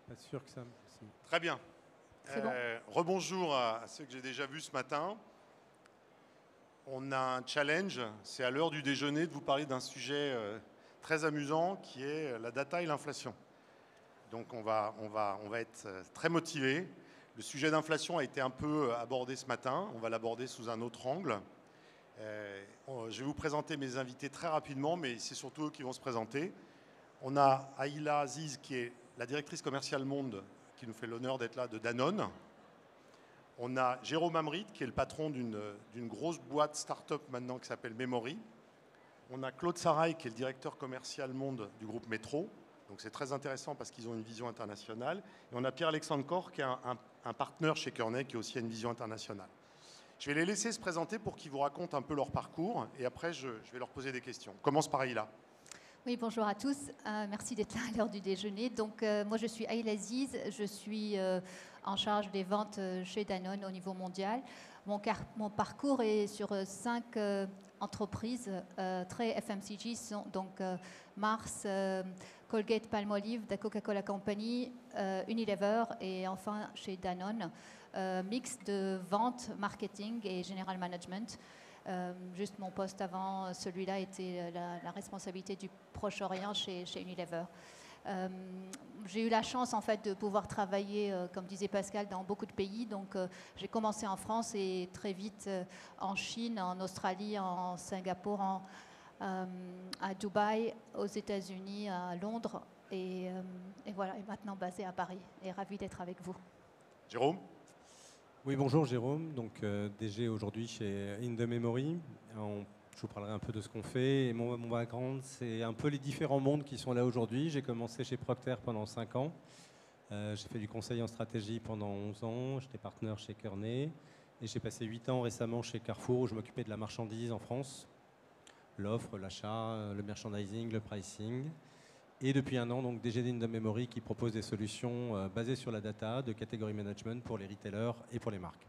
Pas sûr que ça. Si. Très bien. Bon. Rebonjour à ceux que j'ai déjà vus ce matin. On a un challenge, c'est à l'heure du déjeuner de vous parler d'un sujet très amusant qui est la data et l'inflation. Donc on va être très motivés. Le sujet d'inflation a été un peu abordé ce matin, on va l'aborder sous un autre angle. Je vais vous présenter mes invités très rapidement, mais c'est surtout eux qui vont se présenter. On a Aïla Aziz qui est la directrice commerciale monde, qui nous fait l'honneur d'être là, de Danone. On a Jérôme Amrit, qui est le patron d'une grosse boîte start-up maintenant qui s'appelle Memory. On a Claude Sarail, qui est le directeur commercial monde du groupe Métro. Donc c'est très intéressant parce qu'ils ont une vision internationale. Et on a Pierre-Alexandre Corr, qui est un partenaire chez Kearney, qui a aussi une vision internationale. Je vais les laisser se présenter pour qu'ils vous racontent un peu leur parcours. Et après, je vais leur poser des questions. On commence par Aïla. Oui, bonjour à tous. Merci d'être là à l'heure du déjeuner. Donc, moi, je suis Aïla Aziz. Je suis en charge des ventes chez Danone au niveau mondial. Mon parcours est sur 5 entreprises très FMCG, donc Mars, Colgate Palmolive, The Coca-Cola Company, Unilever et enfin chez Danone, mix de vente, marketing et general management. Juste mon poste avant celui-là était la responsabilité du Proche-Orient chez Unilever. J'ai eu la chance en fait de pouvoir travailler, comme disait Pascal, dans beaucoup de pays. Donc j'ai commencé en France et très vite en Chine, en Australie, en Singapour, à Dubaï, aux États-Unis, à Londres et voilà, et maintenant basée à Paris. Et ravie d'être avec vous. Jérôme. Oui, bonjour Jérôme, donc DG aujourd'hui chez In The Memory. Je vous parlerai un peu de ce qu'on fait. Et mon background, c'est un peu les différents mondes qui sont là aujourd'hui. J'ai commencé chez Procter pendant 5 ans. J'ai fait du conseil en stratégie pendant 11 ans. J'étais partenaire chez Kearney. Et j'ai passé 8 ans récemment chez Carrefour où je m'occupais de la marchandise en France. L'offre, l'achat, le merchandising, le pricing. Et depuis 1 an, donc DG d'In The Memory qui propose des solutions basées sur la data de catégorie management pour les retailers et pour les marques.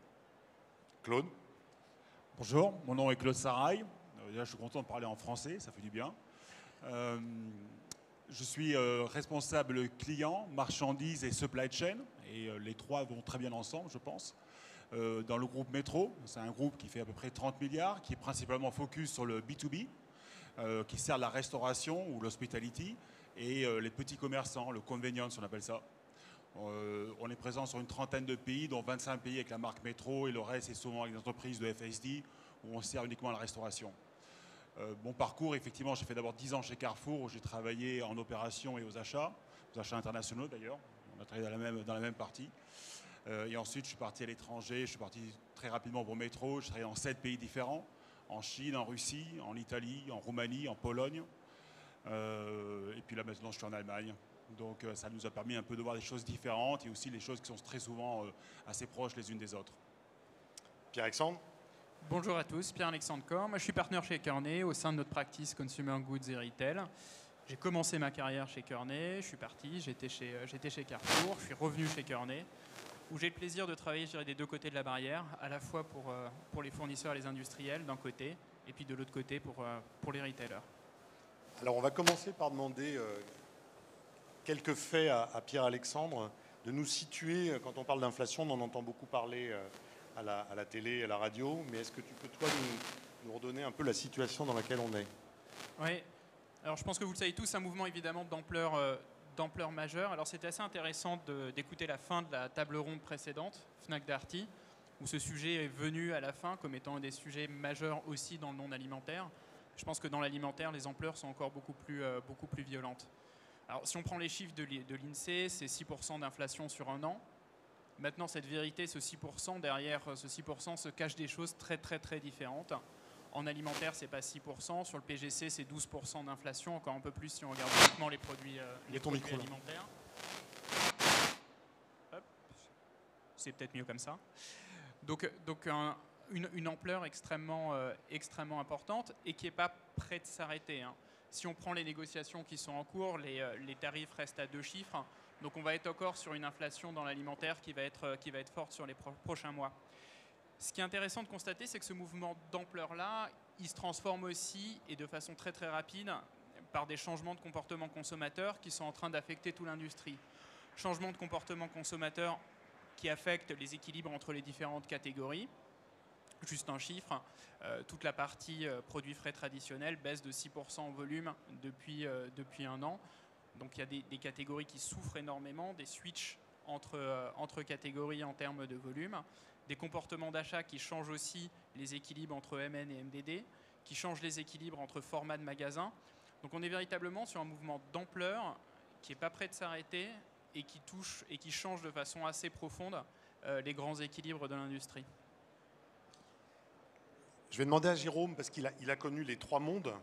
Claude. Bonjour, mon nom est Claude Sarail. Déjà, je suis content de parler en français, ça fait du bien. Je suis responsable client, marchandises et supply chain. Et les trois vont très bien ensemble, je pense. Dans le groupe Métro, c'est un groupe qui fait à peu près 30 milliards, qui est principalement focus sur le B2B, qui sert la restauration ou l'hospitality, et les petits commerçants, le convenience, on appelle ça. On est présent sur une trentaine de pays, dont 25 pays avec la marque Métro, et le reste est souvent avec des entreprises de FSD, où on sert uniquement à la restauration. Mon parcours, effectivement, j'ai fait d'abord 10 ans chez Carrefour, où j'ai travaillé en opération et aux achats internationaux d'ailleurs. On a travaillé dans la même partie. Et ensuite, je suis parti à l'étranger, je suis parti très rapidement pour Métro, j'ai travaillé dans 7 pays différents, en Chine, en Russie, en Italie, en Roumanie, en Pologne. Et puis là, maintenant, je suis en Allemagne. Donc, ça nous a permis un peu de voir des choses différentes et aussi les choses qui sont très souvent assez proches les unes des autres. Pierre-Alexandre. Bonjour à tous, Pierre-Alexandre Corr. Moi, je suis partenaire chez Kearney au sein de notre practice Consumer Goods et Retail. J'ai commencé ma carrière chez Kearney, je suis parti, j'étais chez Carrefour, je suis revenu chez Kearney, où j'ai le plaisir de travailler, je dirais, des deux côtés de la barrière, à la fois pour les fournisseurs et les industriels d'un côté, et puis de l'autre côté pour les retailers. Alors on va commencer par demander quelques faits à Pierre-Alexandre, de nous situer, quand on parle d'inflation, on en entend beaucoup parler à la télé, à la radio, mais est-ce que tu peux toi nous redonner un peu la situation dans laquelle on est? Oui, alors je pense que vous le savez tous, un mouvement évidemment d'ampleur majeure. Alors c'était assez intéressant d'écouter la fin de la table ronde précédente, Fnac Darty, où ce sujet est venu à la fin comme étant un des sujets majeurs aussi dans le non alimentaire. Je pense que dans l'alimentaire, les ampleurs sont encore beaucoup plus violentes. Alors si on prend les chiffres de l'INSEE, c'est 6% d'inflation sur 1 an. Maintenant, cette vérité, ce 6%, derrière ce 6% se cachent des choses très très très différentes. En alimentaire, c'est pas 6%. Sur le PGC, c'est 12% d'inflation, encore un peu plus si on regarde uniquement les produits alimentaires. Hop. C'est peut-être mieux comme ça. Donc une ampleur extrêmement importante et qui n'est pas près de s'arrêter. Si on prend les négociations qui sont en cours, les tarifs restent à 2 chiffres. Donc on va être encore sur une inflation dans l'alimentaire qui va être forte sur les prochains mois. Ce qui est intéressant de constater, c'est que ce mouvement d'ampleur-là, il se transforme aussi, et de façon très très rapide, par des changements de comportement consommateur qui sont en train d'affecter toute l'industrie. changement de comportement consommateur qui affecte les équilibres entre les différentes catégories. Juste un chiffre, toute la partie produits frais traditionnels baisse de 6% en volume depuis un an. Donc il y a des catégories qui souffrent énormément, des switches entre catégories en termes de volume, des comportements d'achat qui changent aussi les équilibres entre MN et MDD, qui changent les équilibres entre formats de magasins. Donc on est véritablement sur un mouvement d'ampleur qui n'est pas prêt de s'arrêter et qui touche et qui change de façon assez profonde les grands équilibres de l'industrie. Je vais demander à Jérôme, parce qu'il a connu les trois mondes.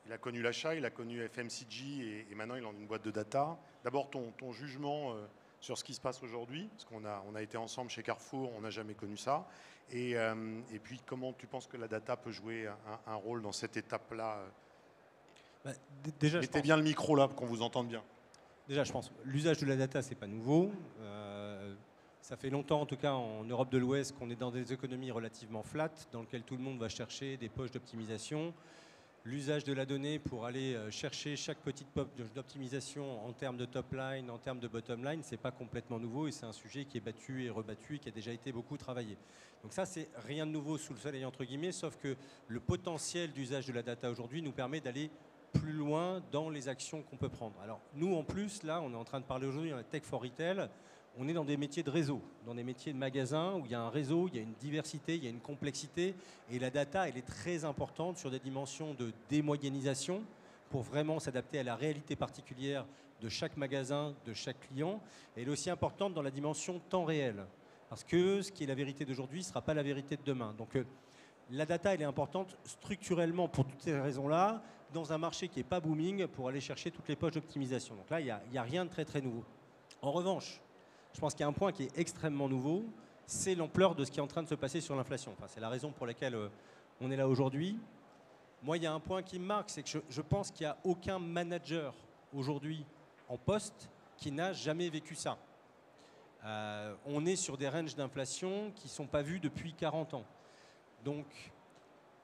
Il a connu l'achat, il a connu FMCG et maintenant il est dans une boîte de data. D'abord, ton jugement sur ce qui se passe aujourd'hui, parce qu'on a été ensemble chez Carrefour, on n'a jamais connu ça. Et puis, comment tu penses que la data peut jouer un rôle dans cette étape-là? Déjà, mettez bien le micro là, pour qu'on vous entende bien. Déjà, je pense l'usage de la data, c'est pas nouveau. Ça fait longtemps, en tout cas en Europe de l'Ouest, qu'on est dans des économies relativement flat, dans lesquelles tout le monde va chercher des poches d'optimisation. L'usage de la donnée pour aller chercher chaque petite poche d'optimisation en termes de top line, en termes de bottom line, c'est pas complètement nouveau et c'est un sujet qui est battu et rebattu et qui a déjà été beaucoup travaillé. Donc ça, c'est rien de nouveau sous le soleil, entre guillemets, sauf que le potentiel d'usage de la data aujourd'hui nous permet d'aller plus loin dans les actions qu'on peut prendre. Alors nous, en plus, là, on est en train de parler aujourd'hui dans la Tech for Retail. On est dans des métiers de réseau, dans des métiers de magasin où il y a un réseau, il y a une diversité, il y a une complexité. Et la data, elle est très importante sur des dimensions de démoyennisation pour vraiment s'adapter à la réalité particulière de chaque magasin, de chaque client. Et elle est aussi importante dans la dimension temps réel. Parce que ce qui est la vérité d'aujourd'hui ne sera pas la vérité de demain. Donc la data, elle est importante structurellement pour toutes ces raisons-là, dans un marché qui n'est pas booming, pour aller chercher toutes les poches d'optimisation. Donc là, il n'y a rien de très très nouveau. En revanche, je pense qu'il y a un point qui est extrêmement nouveau, c'est l'ampleur de ce qui est en train de se passer sur l'inflation. Enfin, c'est la raison pour laquelle on est là aujourd'hui. Moi, il y a un point qui me marque, c'est que je pense qu'il n'y a aucun manager aujourd'hui en poste qui n'a jamais vécu ça. On est sur des ranges d'inflation qui ne sont pas vus depuis 40 ans. Donc,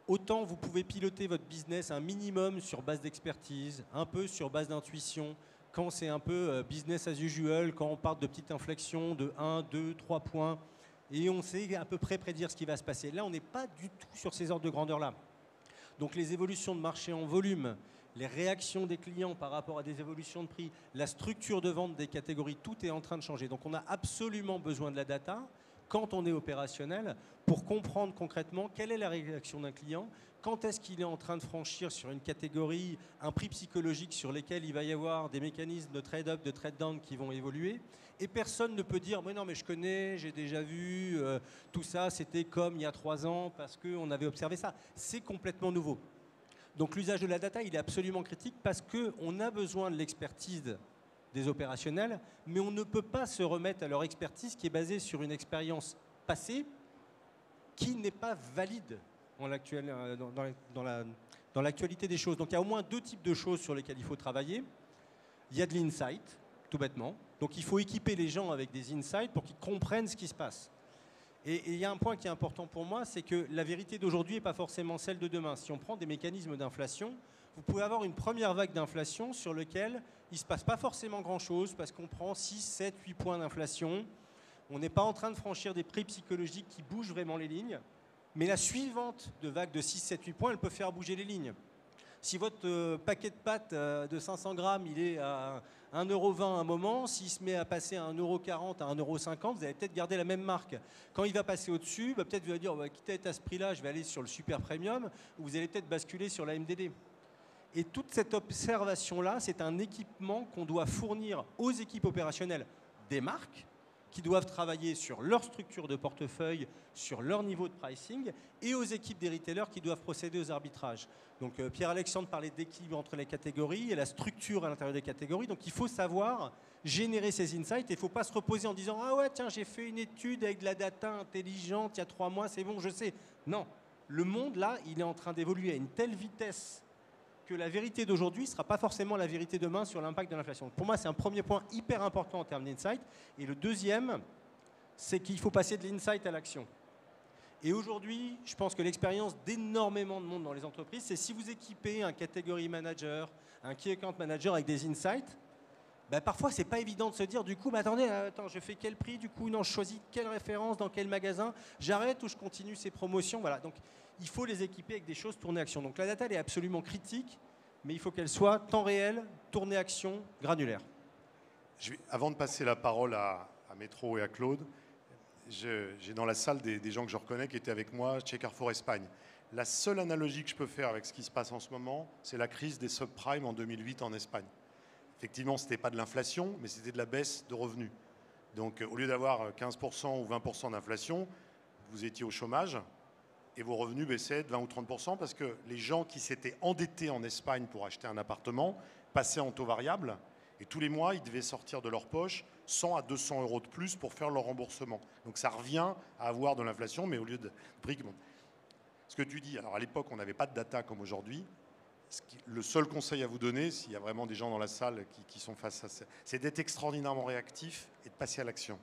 autant vous pouvez piloter votre business un minimum sur base d'expertise, un peu sur base d'intuition, quand c'est un peu business as usual, quand on part de petites inflexions de 1, 2, 3 points, et on sait à peu près prédire ce qui va se passer. Là, on n'est pas du tout sur ces ordres de grandeur-là. Donc les évolutions de marché en volume, les réactions des clients par rapport à des évolutions de prix, la structure de vente des catégories, tout est en train de changer. Donc on a absolument besoin de la data quand on est opérationnel pour comprendre concrètement quelle est la réaction d'un client, quand est-ce qu'il est en train de franchir sur une catégorie un prix psychologique sur lesquels il va y avoir des mécanismes de trade-up, de trade-down qui vont évoluer. Et personne ne peut dire « mais non, mais je connais, j'ai déjà vu, tout ça, c'était comme il y a 3 ans parce qu'on avait observé ça ». C'est complètement nouveau. Donc l'usage de la data, il est absolument critique parce qu'on a besoin de l'expertise des opérationnels, mais on ne peut pas se remettre à leur expertise qui est basée sur une expérience passée qui n'est pas valide dans l'actualité des choses. Donc il y a au moins 2 types de choses sur lesquelles il faut travailler. Il y a de l'insight, tout bêtement. Donc il faut équiper les gens avec des insights pour qu'ils comprennent ce qui se passe. Et il y a un point qui est important pour moi, c'est que la vérité d'aujourd'hui n'est pas forcément celle de demain. Si on prend des mécanismes d'inflation, vous pouvez avoir une première vague d'inflation sur laquelle il ne se passe pas forcément grand-chose parce qu'on prend 6, 7, 8 points d'inflation. On n'est pas en train de franchir des prix psychologiques qui bougent vraiment les lignes. Mais la suivante de vague de 6, 7, 8 points, elle peut faire bouger les lignes. Si votre paquet de pâtes de 500 grammes, il est à 1,20 € à un moment, s'il se met à passer à 1,40 €, à 1,50 €, vous allez peut-être garder la même marque. Quand il va passer au-dessus, peut-être vous allez dire, quitte à être à ce prix-là, je vais aller sur le super premium, ou vous allez peut-être basculer sur la MDD. Et toute cette observation-là, c'est un équipement qu'on doit fournir aux équipes opérationnelles des marques, qui doivent travailler sur leur structure de portefeuille, sur leur niveau de pricing, et aux équipes des retailers qui doivent procéder aux arbitrages. Donc Pierre-Alexandre parlait d'équilibre entre les catégories et la structure à l'intérieur des catégories. Donc il faut savoir générer ces insights et il ne faut pas se reposer en disant « Ah ouais, tiens, j'ai fait une étude avec de la data intelligente il y a 3 mois, c'est bon, je sais. » Non, le monde là, il est en train d'évoluer à une telle vitesse que la vérité d'aujourd'hui ne sera pas forcément la vérité demain sur l'impact de l'inflation. Pour moi, c'est un premier point hyper important en termes d'insight. Et le deuxième, c'est qu'il faut passer de l'insight à l'action. Et aujourd'hui, je pense que l'expérience d'énormément de monde dans les entreprises, c'est si vous équipez un category manager, un key account manager avec des insights, bah, parfois, c'est pas évident de se dire, du coup, mais attendez, attends, je fais quel prix, du coup, non, je choisis quelle référence, dans quel magasin, j'arrête ou je continue ces promotions. Voilà, donc il faut les équiper avec des choses tournées action. Donc la data, elle est absolument critique, mais il faut qu'elle soit temps réel, tournée action, granulaire. Avant de passer la parole à Métro et à Claude, j'ai dans la salle des gens que je reconnais qui étaient avec moi chez Carrefour Espagne. La seule analogie que je peux faire avec ce qui se passe en ce moment, c'est la crise des subprimes en 2008 en Espagne. Effectivement, ce n'était pas de l'inflation, mais c'était de la baisse de revenus. Donc, au lieu d'avoir 15% ou 20% d'inflation, vous étiez au chômage et vos revenus baissaient de 20 ou 30% parce que les gens qui s'étaient endettés en Espagne pour acheter un appartement passaient en taux variable et tous les mois, ils devaient sortir de leur poche 100 à 200 euros de plus pour faire leur remboursement. Donc, ça revient à avoir de l'inflation, mais au lieu de prix qui monte. Ce que tu dis, alors à l'époque, on n'avait pas de data comme aujourd'hui. Le seul conseil à vous donner, s'il y a vraiment des gens dans la salle qui sont face à ça, c'est d'être extraordinairement réactif et de passer à l'action.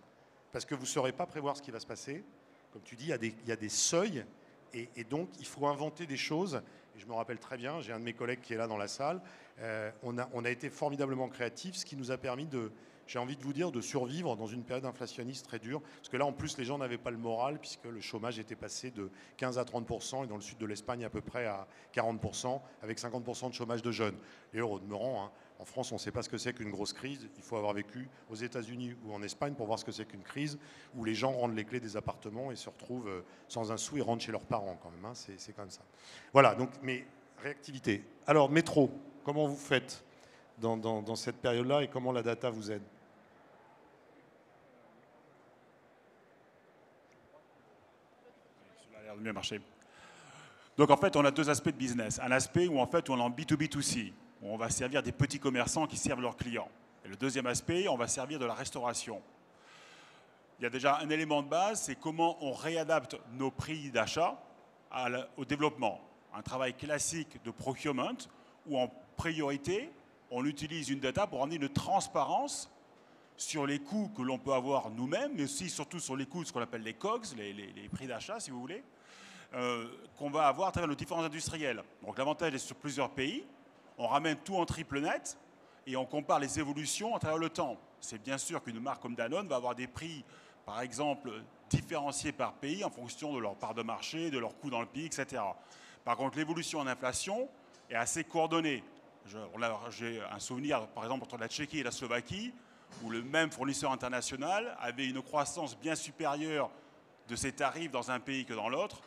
Parce que vous ne saurez pas prévoir ce qui va se passer. Comme tu dis, il y a des seuils et donc il faut inventer des choses. Et je me rappelle très bien, j'ai un de mes collègues qui est là dans la salle. On a été formidablement créatifs, ce qui nous a permis j'ai envie de vous dire, de survivre dans une période inflationniste très dure. Parce que là, en plus, les gens n'avaient pas le moral puisque le chômage était passé de 15 à 30% et dans le sud de l'Espagne à peu près à 40%, avec 50% de chômage de jeunes. Et au demeurant, hein, en France, on ne sait pas ce que c'est qu'une grosse crise. Il faut avoir vécu aux États-Unis ou en Espagne pour voir ce que c'est qu'une crise où les gens rendent les clés des appartements et se retrouvent sans un sou et rentrent chez leurs parents quand même. Hein. C'est quand même ça. Voilà, donc, mais réactivité. Alors, Métro, comment vous faites dans cette période-là et comment la data vous aide ? Ça a l'air de mieux marcher. Donc en fait, on a deux aspects de business. Un aspect où en fait on est en B2B2C, où on va servir des petits commerçants qui servent leurs clients. Et le deuxième aspect, on va servir de la restauration. Il y a déjà un élément de base, c'est comment on réadapte nos prix d'achat au développement. Un travail classique de procurement où en priorité, on utilise une data pour amener une transparence sur les coûts que l'on peut avoir nous-mêmes, mais aussi surtout sur les coûts, ce qu'on appelle les COGS, les prix d'achat si vous voulez, qu'on va avoir à travers nos différents industriels. Donc l'avantage est sur plusieurs pays, on ramène tout en triple net et on compare les évolutions à travers le temps. C'est bien sûr qu'une marque comme Danone va avoir des prix, par exemple, différenciés par pays en fonction de leur part de marché, de leur coût dans le pays, etc. Par contre, l'évolution en inflation est assez coordonnée. J'ai un souvenir, par exemple, entre la Tchéquie et la Slovaquie, où le même fournisseur international avait une croissance bien supérieure de ses tarifs dans un pays que dans l'autre.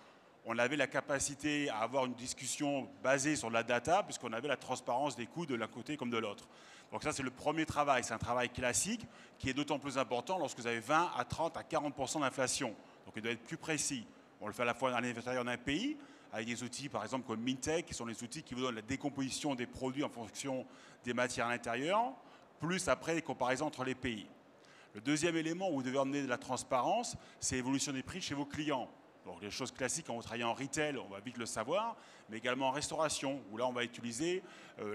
On avait la capacité à avoir une discussion basée sur la data, puisqu'on avait la transparence des coûts de l'un côté comme de l'autre. Donc ça, c'est le premier travail. C'est un travail classique qui est d'autant plus important lorsque vous avez 20 à 30 à 40% d'inflation. Donc il doit être plus précis. On le fait à la fois à l'intérieur d'un pays, avec des outils, par exemple, comme Mintech, qui sont les outils qui vous donnent la décomposition des produits en fonction des matières à l'intérieur, plus après les comparaisons entre les pays. Le deuxième élément où vous devez emmener de la transparence, c'est l'évolution des prix chez vos clients. Donc les choses classiques, quand vous travaillez en retail, on va vite le savoir, mais également en restauration, où là on va utiliser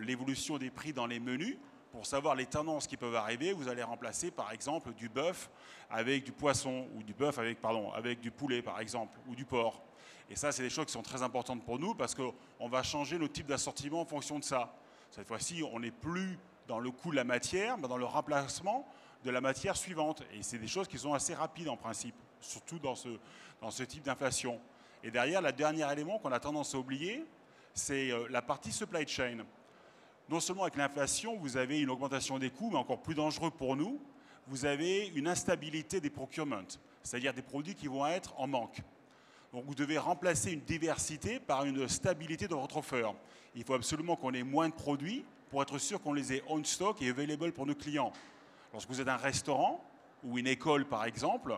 l'évolution des prix dans les menus pour savoir les tendances qui peuvent arriver. Vous allez remplacer par exemple du bœuf avec du poisson, ou du bœuf avec du poulet par exemple, ou du porc. Et ça, c'est des choses qui sont très importantes pour nous parce qu'on va changer nos types d'assortiment en fonction de ça. Cette fois-ci, on n'est plus dans le coût de la matière, mais dans le remplacement de la matière suivante. Et c'est des choses qui sont assez rapides en principe, surtout dans ce type d'inflation. Et derrière, le dernier élément qu'on a tendance à oublier, c'est la partie supply chain. Non seulement avec l'inflation, vous avez une augmentation des coûts, mais encore plus dangereux pour nous, vous avez une instabilité des procurements, c'est-à-dire des produits qui vont être en manque. Donc vous devez remplacer une diversité par une stabilité de votre offre. Il faut absolument qu'on ait moins de produits pour être sûr qu'on les ait on stock et available pour nos clients. Lorsque vous êtes un restaurant ou une école par exemple,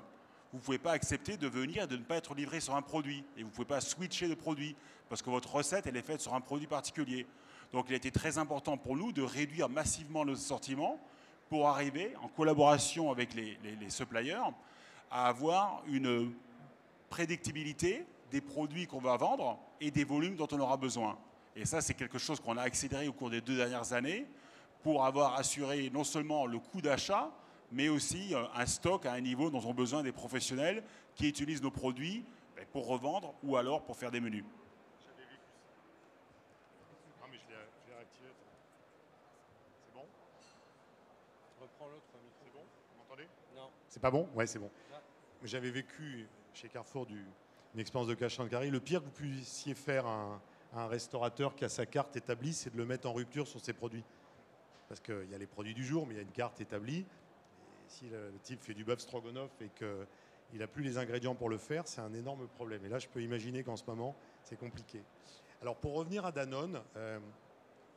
vous ne pouvez pas accepter de venir et de ne pas être livré sur un produit. Et vous ne pouvez pas switcher de produit parce que votre recette elle est faite sur un produit particulier. Donc il a été très important pour nous de réduire massivement nos assortiments pour arriver, en collaboration avec les suppliers, à avoir une prédictibilité des produits qu'on va vendre et des volumes dont on aura besoin. Et ça, c'est quelque chose qu'on a accéléré au cours des 2 dernières années pour avoir assuré non seulement le coût d'achat, mais aussi un stock à un niveau dont ont besoin des professionnels qui utilisent nos produits pour revendre ou alors pour faire des menus. J'avais vécu ça. Non, mais je l'ai réactivé. C'est bon ? Prends l'autre micro. C'est bon? Vous m'entendez? Non. C'est pas bon? Ouais, c'est bon. Là. J'avais vécu chez Carrefour une expérience de cash and carry. Le pire que vous puissiez faire à un restaurateur qui a sa carte établie, c'est de le mettre en rupture sur ses produits. Parce qu'il y a les produits du jour, mais il y a une carte établie. Et si le type fait du bœuf stroganoff et qu'il n'a plus les ingrédients pour le faire, c'est un énorme problème. Et là, je peux imaginer qu'en ce moment, c'est compliqué. Alors, pour revenir à Danone,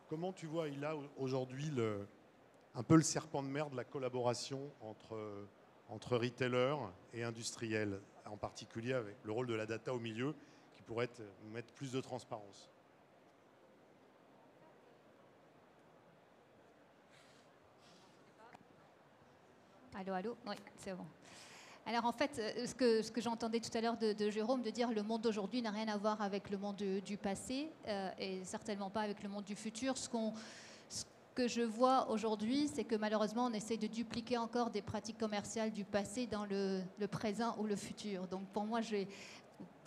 comment tu vois, il a aujourd'hui un peu le serpent de mer de la collaboration entre retailers et industriels, en particulier avec le rôle de la data au milieu, qui pourrait mettre plus de transparence? Allô, allô? Oui, c'est bon. Alors en fait, ce que j'entendais tout à l'heure de Jérôme, de dire le monde d'aujourd'hui n'a rien à voir avec le monde du passé et certainement pas avec le monde du futur. Ce que je vois aujourd'hui, c'est que malheureusement, on essaie de dupliquer encore des pratiques commerciales du passé dans le présent ou le futur. Donc pour moi, je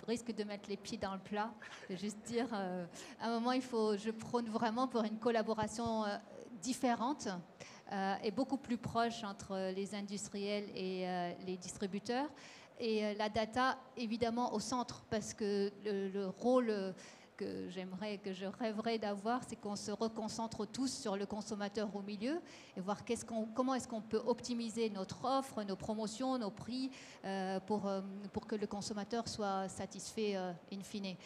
risque de mettre les pieds dans le plat, de juste dire, à un moment, je prône vraiment pour une collaboration différente et beaucoup plus proche entre les industriels et les distributeurs. Et la data, évidemment, au centre, parce que le rôle que je rêverais d'avoir, c'est qu'on se reconcentre tous sur le consommateur au milieu et voir comment est-ce qu'on peut optimiser notre offre, nos promotions, nos prix pour que le consommateur soit satisfait in fine.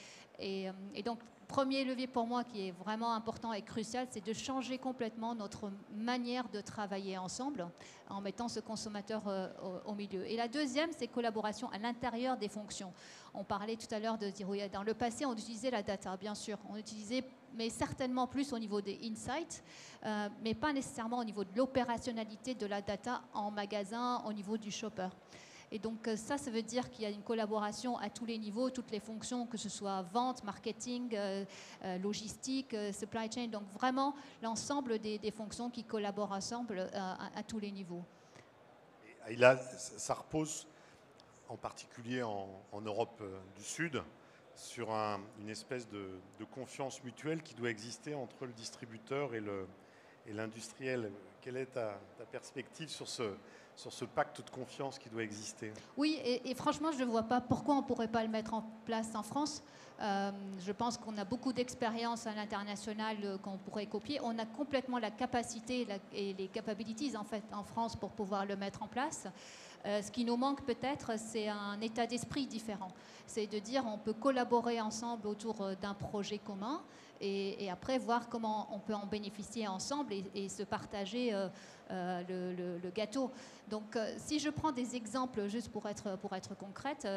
Et donc, premier levier pour moi qui est vraiment important et crucial, c'est de changer complètement notre manière de travailler ensemble en mettant ce consommateur au milieu. Et la deuxième, c'est collaboration à l'intérieur des fonctions. On parlait tout à l'heure de dire, oui, dans le passé, on utilisait la data, bien sûr. On utilisait, mais certainement plus au niveau des insights, mais pas nécessairement au niveau de l'opérationnalité de la data en magasin, au niveau du shopper. Et donc ça veut dire qu'il y a une collaboration à tous les niveaux, toutes les fonctions, que ce soit vente, marketing, logistique, supply chain, donc vraiment l'ensemble des fonctions qui collaborent ensemble à tous les niveaux. Et là, ça repose en particulier en Europe du Sud sur une espèce de confiance mutuelle qui doit exister entre le distributeur et l'industriel. Quelle est ta perspective sur ce pacte de confiance qui doit exister? Oui, et franchement, je ne vois pas pourquoi on ne pourrait pas le mettre en place en France. Je pense qu'on a beaucoup d'expérience à l'international qu'on pourrait copier. On a complètement la capacité et les capabilities en fait en France pour pouvoir le mettre en place. Ce qui nous manque peut-être, c'est un état d'esprit différent. C'est de dire on peut collaborer ensemble autour d'un projet commun et après voir comment on peut en bénéficier ensemble et se partager le gâteau. Donc si je prends des exemples juste pour être concrète,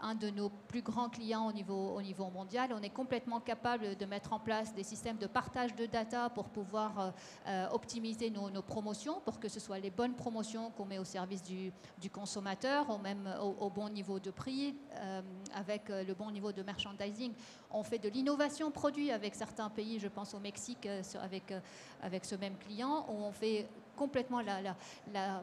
un de nos plus grands clients au niveau mondial, on est complètement capable de mettre en place des systèmes de partage de data pour pouvoir optimiser nos promotions, pour que ce soit les bonnes promotions qu'on met au service du consommateur, au bon niveau de prix, avec le bon niveau de merchandising. On fait de l'innovation produit avec certains pays, je pense au Mexique avec ce même client, où on fait complètement la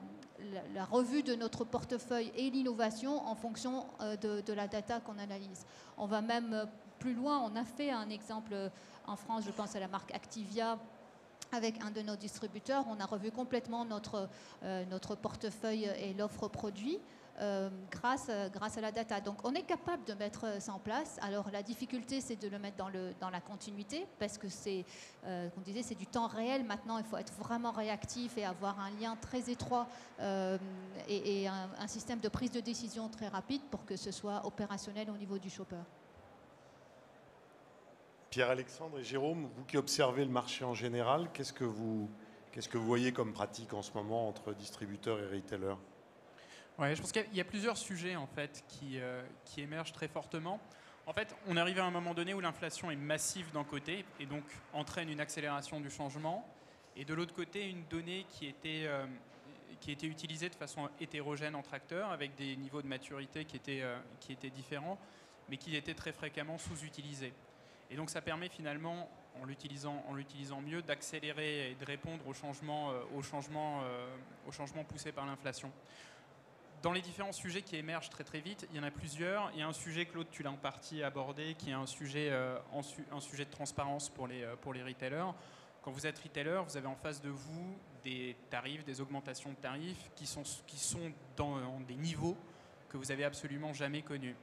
revue de notre portefeuille et l'innovation en fonction de la data qu'on analyse. On va même plus loin, on a fait un exemple en France, je pense à la marque Activia, avec un de nos distributeurs, on a revu complètement notre portefeuille et l'offre produit grâce à la data. Donc on est capable de mettre ça en place. Alors la difficulté, c'est de le mettre dans la continuité, parce que c'est, comme on disait, c'est du temps réel. Maintenant, il faut être vraiment réactif et avoir un lien très étroit et un système de prise de décision très rapide pour que ce soit opérationnel au niveau du shopper. Pierre-Alexandre et Jérôme, vous qui observez le marché en général, qu'est-ce que vous voyez comme pratique en ce moment entre distributeurs et retailers? Ouais, je pense qu'il y a plusieurs sujets en fait qui émergent très fortement. En fait, on arrive à un moment donné où l'inflation est massive d'un côté et donc entraîne une accélération du changement, et de l'autre côté une donnée qui était utilisée de façon hétérogène entre acteurs, avec des niveaux de maturité qui étaient différents, mais qui étaient très fréquemment sous-utilisés. Et donc ça permet finalement, en l'utilisant mieux, d'accélérer et de répondre aux changements poussés par l'inflation. Dans les différents sujets qui émergent très très vite, il y en a plusieurs. Il y a un sujet, Claude, tu l'as en partie abordé, qui est un sujet de transparence pour les retailers. Quand vous êtes retailer, vous avez en face de vous des tarifs, des augmentations de tarifs qui sont dans des niveaux que vous avez absolument jamais connus.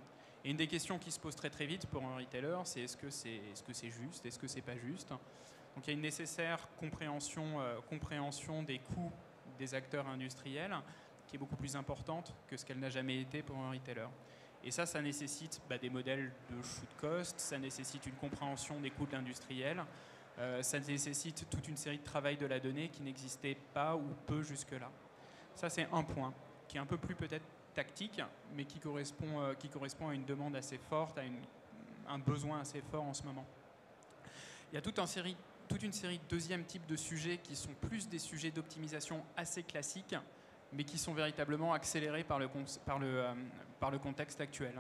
Et une des questions qui se pose très vite pour un retailer, c'est est-ce que c'est juste, est-ce que c'est pas juste. Donc il y a une nécessaire compréhension des coûts des acteurs industriels qui est beaucoup plus importante que ce qu'elle n'a jamais été pour un retailer. Et ça nécessite des modèles de shoot cost, ça nécessite une compréhension des coûts de l'industriel, ça nécessite toute une série de travail de la donnée qui n'existait pas ou peu jusque-là. Ça, c'est un point qui est un peu plus peut-être tactique, mais qui correspond à une demande assez forte, à un besoin assez fort en ce moment. Il y a toute une série de deuxième type de sujets qui sont plus des sujets d'optimisation assez classiques, mais qui sont véritablement accélérés par le contexte actuel.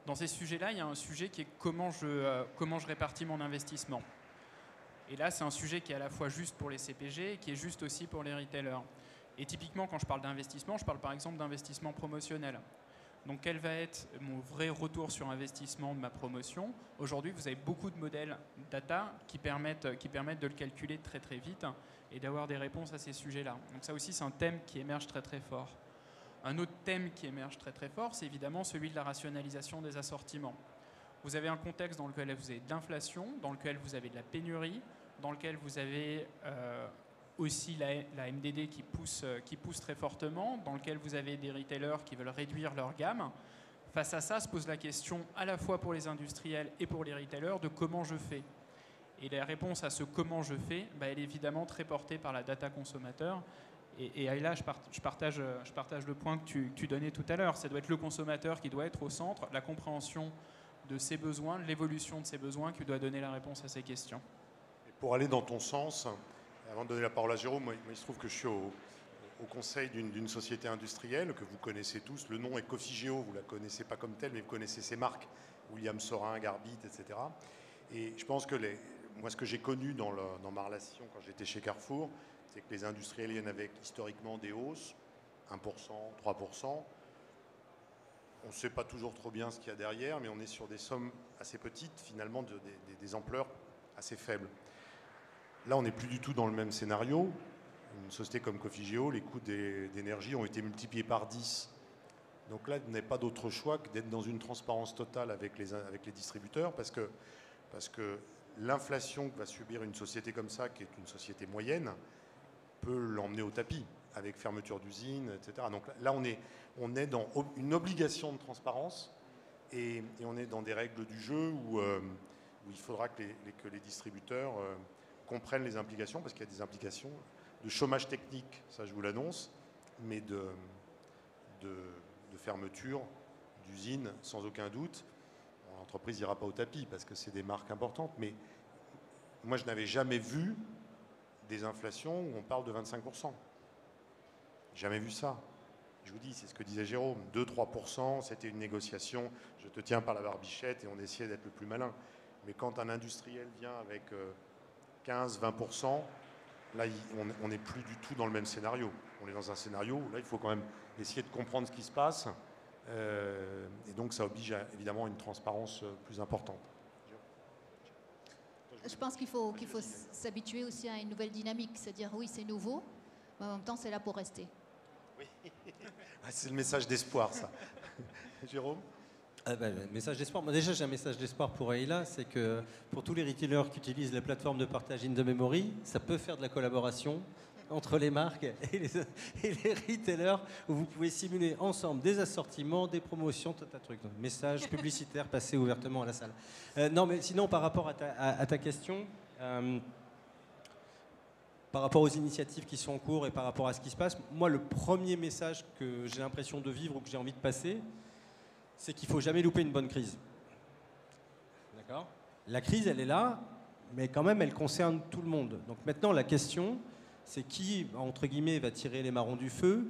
Dans ces sujets-là, il y a un sujet qui est comment je répartis mon investissement. Et là, c'est un sujet qui est à la fois juste pour les CPG et qui est juste aussi pour les retailers. Et typiquement, quand je parle d'investissement, je parle par exemple d'investissement promotionnel. Donc, quel va être mon vrai retour sur investissement de ma promotion? Aujourd'hui, vous avez beaucoup de modèles data qui permettent de le calculer très vite et d'avoir des réponses à ces sujets-là. Donc ça aussi, c'est un thème qui émerge très fort. Un autre thème qui émerge très fort, c'est évidemment celui de la rationalisation des assortiments. Vous avez un contexte dans lequel vous avez de l'inflation, dans lequel vous avez de la pénurie, dans lequel vous avez aussi la MDD qui pousse très fortement, dans lequel vous avez des retailers qui veulent réduire leur gamme. Face à ça, se pose la question à la fois pour les industriels et pour les retailers de comment je fais. Et la réponse à ce comment je fais, elle est évidemment très portée par la data consommateur. Et là, je partage le point que tu donnais tout à l'heure. Ça doit être le consommateur qui doit être au centre, la compréhension de ses besoins, l'évolution de ses besoins qui doit donner la réponse à ces questions. Et pour aller dans ton sens, avant de donner la parole à Jérôme, moi, il se trouve que je suis au conseil d'une société industrielle que vous connaissez tous. Le nom est Cofigeo, vous ne la connaissez pas comme telle, mais vous connaissez ses marques, Williams Saurin, Garbit, etc. Et je pense que moi, ce que j'ai connu dans ma relation quand j'étais chez Carrefour, c'est que les industriels, il y en avait historiquement des hausses, 1%, 3%. On ne sait pas toujours trop bien ce qu'il y a derrière, mais on est sur des sommes assez petites, finalement, des ampleurs assez faibles. Là, on n'est plus du tout dans le même scénario. Une société comme Cofigeo, les coûts d'énergie ont été multipliés par 10. Donc là, vous n'avez pas d'autre choix que d'être dans une transparence totale avec les distributeurs, parce que l'inflation que va subir une société comme ça, qui est une société moyenne, peut l'emmener au tapis, avec fermeture d'usines, etc. Donc là, on est dans une obligation de transparence et on est dans des règles du jeu où il faudra que les distributeurs comprennent les implications, parce qu'il y a des implications de chômage technique, ça je vous l'annonce, mais de fermeture d'usines sans aucun doute. L'entreprise n'ira pas au tapis parce que c'est des marques importantes, mais moi je n'avais jamais vu des inflations où on parle de 25%. Jamais vu ça. Je vous dis, c'est ce que disait Jérôme, 2-3%, c'était une négociation, je te tiens par la barbichette et on essayait d'être le plus malin. Mais quand un industriel vient avec 15-20%, là, on n'est plus du tout dans le même scénario. On est dans un scénario où là, il faut quand même essayer de comprendre ce qui se passe. Et donc, ça oblige évidemment à une transparence plus importante. Je pense qu'il faut s'habituer aussi à une nouvelle dynamique. C'est-à-dire, oui, c'est nouveau, mais en même temps, c'est là pour rester. Oui. C'est le message d'espoir, ça. Jérôme ? Message d'espoir. Moi, déjà, j'ai un message d'espoir pour Ayla, c'est que pour tous les retailers qui utilisent la plateforme de partage In The Memory, ça peut faire de la collaboration entre les marques et les retailers, où vous pouvez simuler ensemble des assortiments, des promotions, tout un truc. Donc, message publicitaire passé ouvertement à la salle. Non, mais sinon, par rapport à ta question, par rapport aux initiatives qui sont en cours et par rapport à ce qui se passe, moi, le premier message que j'ai l'impression de vivre ou que j'ai envie de passer, c'est qu'il ne faut jamais louper une bonne crise. D'accord ? La crise, elle est là, mais quand même, elle concerne tout le monde. Donc maintenant, la question, c'est qui, entre guillemets, va tirer les marrons du feu.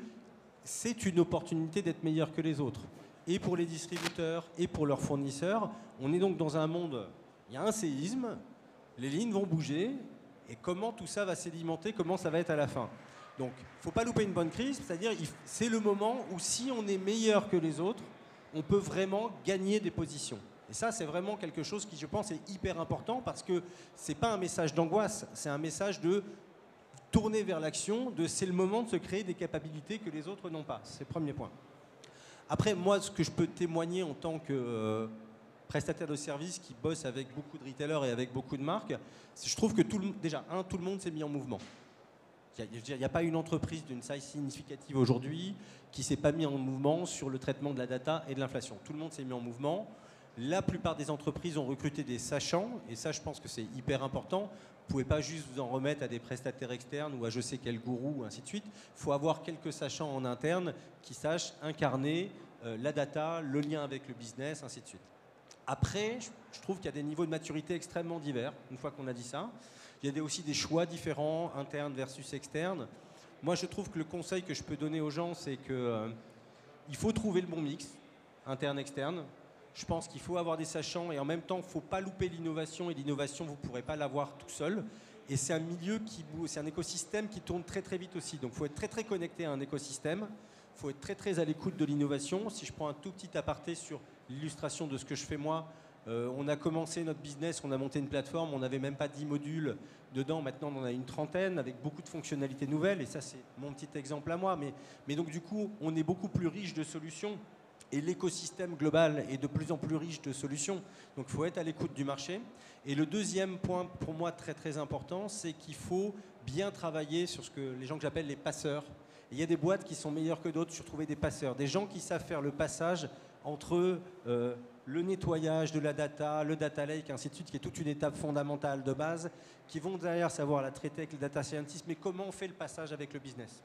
C'est une opportunité d'être meilleur que les autres. Et pour les distributeurs, et pour leurs fournisseurs. On est donc dans un monde, il y a un séisme, les lignes vont bouger, et comment tout ça va sédimenter, comment ça va être à la fin. Donc, il ne faut pas louper une bonne crise, c'est-à-dire c'est le moment où si on est meilleur que les autres, on peut vraiment gagner des positions. Et ça, c'est vraiment quelque chose qui, je pense, est hyper important parce que ce n'est pas un message d'angoisse, c'est un message de tourner vers l'action, c'est le moment de se créer des capacités que les autres n'ont pas. C'est le premier point. Après, moi, ce que je peux témoigner en tant que prestataire de services qui bosse avec beaucoup de retailers et avec beaucoup de marques, je trouve que tout le monde s'est mis en mouvement. Il n'y a pas une entreprise d'une taille significative aujourd'hui qui ne s'est pas mis en mouvement sur le traitement de la data et de l'inflation. Tout le monde s'est mis en mouvement. La plupart des entreprises ont recruté des sachants, et ça, je pense que c'est hyper important. Vous ne pouvez pas juste vous en remettre à des prestataires externes ou à je sais quel gourou, ou ainsi de suite. Il faut avoir quelques sachants en interne qui sachent incarner la data, le lien avec le business, ainsi de suite. Après, je trouve qu'il y a des niveaux de maturité extrêmement divers, une fois qu'on a dit ça. Il y a aussi des choix différents, internes versus externes. Moi, je trouve que le conseil que je peux donner aux gens, c'est qu'il faut trouver le bon mix, interne-externe. Je pense qu'il faut avoir des sachants et en même temps, il ne faut pas louper l'innovation. Et l'innovation, vous ne pourrez pas l'avoir tout seul. Et c'est un milieu c'est un écosystème qui tourne très très vite aussi. Donc, il faut être très très connecté à un écosystème. Il faut être très très à l'écoute de l'innovation. Si je prends un tout petit aparté sur l'illustration de ce que je fais moi, on a commencé notre business, on a monté une plateforme, on n'avait même pas 10 modules dedans, maintenant on en a une trentaine avec beaucoup de fonctionnalités nouvelles et ça c'est mon petit exemple à moi, mais donc du coup on est beaucoup plus riche de solutions et l'écosystème global est de plus en plus riche de solutions, donc il faut être à l'écoute du marché. Et le deuxième point pour moi très très important, c'est qu'il faut bien travailler sur ce que les gens que j'appelle les passeurs. Et il y a des boîtes qui sont meilleures que d'autres sur trouver des passeurs, des gens qui savent faire le passage entre le nettoyage de la data, le data lake, ainsi de suite, qui est toute une étape fondamentale de base, qui vont derrière savoir la traiter avec les data scientists, mais comment on fait le passage avec le business?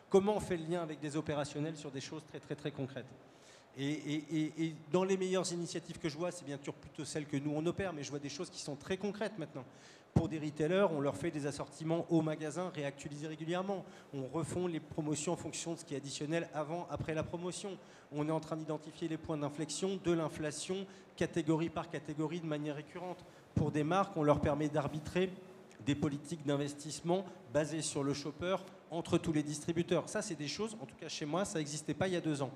Comment on fait le lien avec des opérationnels sur des choses très très très concrètes? Et dans les meilleures initiatives que je vois, c'est bien sûr plutôt celles que nous on opère, mais je vois des choses qui sont très concrètes maintenant. Pour des retailers, on leur fait des assortiments au magasin réactualisés régulièrement. On refond les promotions en fonction de ce qui est additionnel avant, après la promotion. On est en train d'identifier les points d'inflexion de l'inflation, catégorie par catégorie, de manière récurrente. Pour des marques, on leur permet d'arbitrer des politiques d'investissement basées sur le shopper entre tous les distributeurs. Ça, c'est des choses, en tout cas chez moi, ça n'existait pas il y a 2 ans.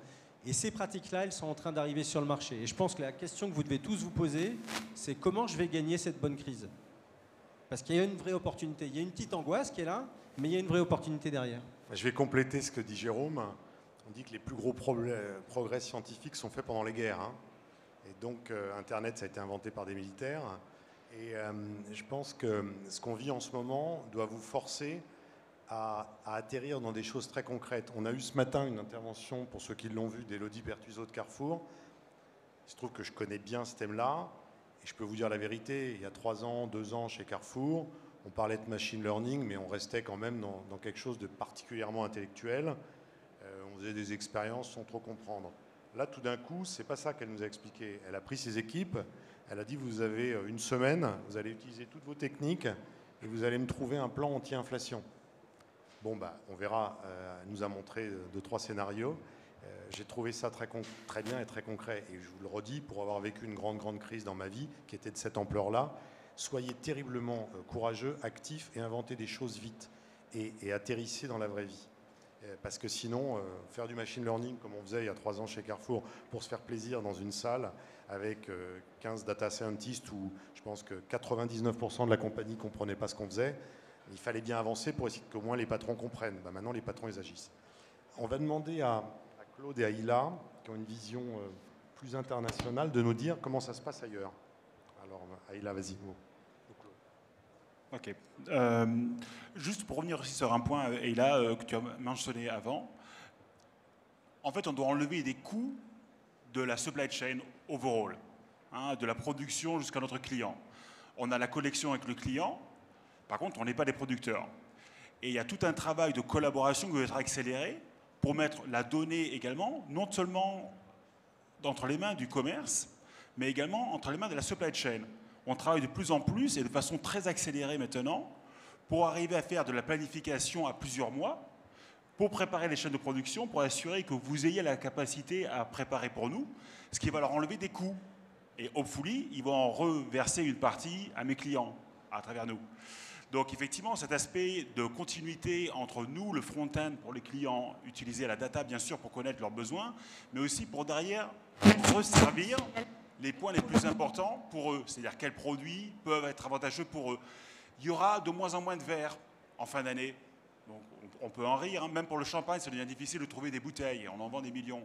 Et ces pratiques-là, elles sont en train d'arriver sur le marché. Et je pense que la question que vous devez tous vous poser, c'est comment je vais gagner cette bonne crise ? Parce qu'il y a une vraie opportunité. Il y a une petite angoisse qui est là, mais il y a une vraie opportunité derrière. Je vais compléter ce que dit Jérôme. On dit que les plus gros progrès scientifiques sont faits pendant les guerres. Hein. Et donc, Internet, ça a été inventé par des militaires. Et je pense que ce qu'on vit en ce moment doit vous forcer à atterrir dans des choses très concrètes. On a eu ce matin une intervention, pour ceux qui l'ont vu, d'Élodie Berthuzo de Carrefour. Il se trouve que je connais bien ce thème-là. Et je peux vous dire la vérité, il y a 3 ans, 2 ans chez Carrefour, on parlait de machine learning, mais on restait quand même dans quelque chose de particulièrement intellectuel. On faisait des expériences sans trop comprendre. Là, tout d'un coup, c'est pas ça qu'elle nous a expliqué. Elle a pris ses équipes, elle a dit vous avez 1 semaine, vous allez utiliser toutes vos techniques et vous allez me trouver un plan anti-inflation. Bon, on verra. Elle nous a montré 2-3 scénarios. J'ai trouvé ça très bien et très concret. Et je vous le redis, pour avoir vécu une grande crise dans ma vie, qui était de cette ampleur-là, soyez terriblement courageux, actifs et inventez des choses vite. Et atterrissez dans la vraie vie. Parce que sinon, faire du machine learning, comme on faisait il y a 3 ans chez Carrefour, pour se faire plaisir dans une salle, avec 15 data scientists, où je pense que 99% de la compagnie ne comprenait pas ce qu'on faisait, il fallait bien avancer pour essayer qu'au moins les patrons comprennent. Maintenant, les patrons, ils agissent. On va demander à Claude et à Hila, qui ont une vision plus internationale, de nous dire comment ça se passe ailleurs. Alors, Hila, vas-y. Ok. Juste pour revenir aussi sur un point, Hila, que tu as mentionné avant. En fait, on doit enlever des coûts de la supply chain overall, hein, de la production jusqu'à notre client. On a la collection avec le client, par contre, on n'est pas des producteurs. Et il y a tout un travail de collaboration qui doit être accéléré pour mettre la donnée également, non seulement entre les mains du commerce, mais également entre les mains de la supply chain. On travaille de plus en plus et de façon très accélérée maintenant pour arriver à faire de la planification à plusieurs mois, pour préparer les chaînes de production, pour assurer que vous ayez la capacité à préparer pour nous, ce qui va leur enlever des coûts. Et hopefully, ils vont en reverser une partie à mes clients, à travers nous. Donc effectivement, cet aspect de continuité entre nous, le front-end pour les clients, utiliser la data bien sûr pour connaître leurs besoins, mais aussi pour derrière resservir les points les plus importants pour eux, c'est-à-dire quels produits peuvent être avantageux pour eux. Il y aura de moins en moins de verre en fin d'année. Donc on peut en rire, hein. Même pour le champagne, ça devient difficile de trouver des bouteilles, on en vend des millions.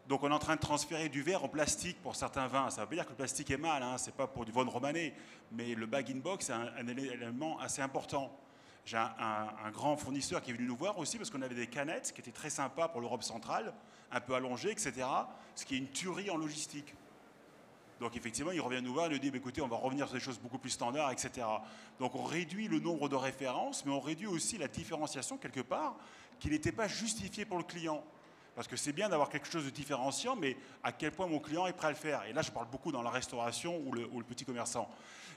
Donc on est en train de transférer du verre en plastique pour certains vins. Ça ne veut pas dire que le plastique est mal, hein. Ce n'est pas pour du vin romanée, mais le bag-in-box, c'est un élément assez important. J'ai un grand fournisseur qui est venu nous voir aussi parce qu'on avait des canettes qui étaient très sympas pour l'Europe centrale, un peu allongées, etc. Ce qui est une tuerie en logistique. Donc effectivement, il revient nous voir et nous dit écoutez, on va revenir sur des choses beaucoup plus standards, etc. Donc on réduit le nombre de références, mais on réduit aussi la différenciation quelque part qui n'était pas justifiée pour le client. Parce que c'est bien d'avoir quelque chose de différenciant, mais à quel point mon client est prêt à le faire. Et là, je parle beaucoup dans la restauration ou le petit commerçant.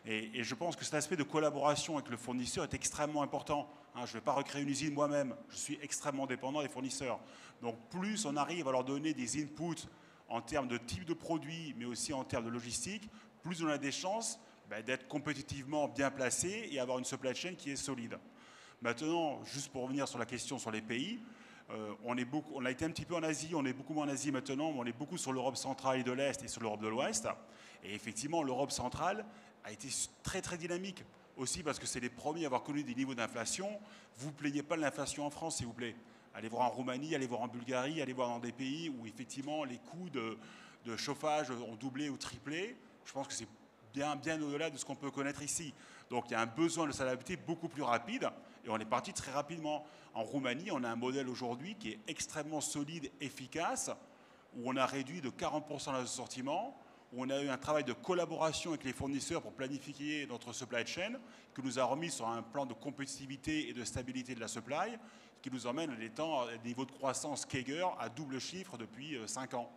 Et je pense que cet aspect de collaboration avec le fournisseur est extrêmement important. Hein, je ne vais pas recréer une usine moi-même. Je suis extrêmement dépendant des fournisseurs. Donc plus on arrive à leur donner des inputs en termes de type de produit, mais aussi en termes de logistique, plus on a des chances d'être compétitivement bien placé et avoir une supply chain qui est solide. Maintenant, juste pour revenir sur la question sur les pays, on a été un petit peu en Asie, on est beaucoup moins en Asie maintenant, mais on est beaucoup sur l'Europe centrale et de l'Est et sur l'Europe de l'Ouest. Et effectivement, l'Europe centrale a été très très dynamique, aussi parce que c'est les premiers à avoir connu des niveaux d'inflation. Vous ne plaignez pas de l'inflation en France, s'il vous plaît. Allez voir en Roumanie, allez voir en Bulgarie, allez voir dans des pays où effectivement les coûts de chauffage ont doublé ou triplé. Je pense que c'est bien au-delà de ce qu'on peut connaître ici. Donc il y a un besoin de s'adapter beaucoup plus rapide et on est parti très rapidement. En Roumanie, on a un modèle aujourd'hui qui est extrêmement solide, efficace, où on a réduit de 40% l'assortiment, où on a eu un travail de collaboration avec les fournisseurs pour planifier notre supply chain, qui nous a remis sur un plan de compétitivité et de stabilité de la supply, qui nous emmène à des niveaux de croissance CAGR à double chiffre depuis 5 ans.